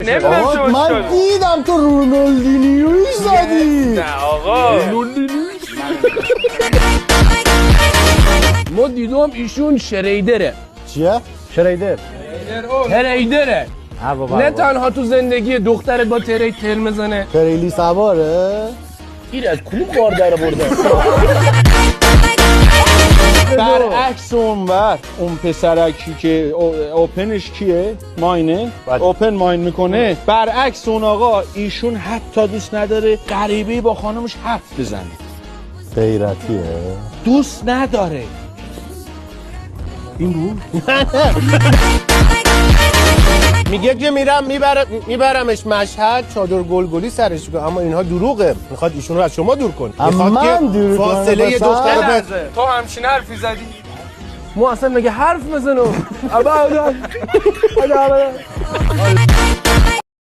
نمیدونم شما من چیکار دیدم تو رونالدینیوی زدی. نه آقا ما دیدم ایشون شریدره. چیه؟ شریدر. شریدره. نه تنها تو زندگی دخترت با تر میزنه. خیلی سواره. این از کلوب کار در برده. برعکس اون پسرکی که اوپنش کیه؟ ماینه؟ اوپن ماین میکنه. برعکس اون آقا ایشون حتی دوست نداره غریبی با خانمش حرف بزنه. غیرتیه. دوست نداره. این بود؟ میگه که میبرمش مشهد چادر گلگلی سرش کنه، اما اینها دروغه. میخواد ایشون رو از شما دور کنه. میخواد من که دور کنم فاصله بسن؟ دختر رو تو همچین حرفی زدی؟ ما اصلا مگه حرف میزنم. ابدا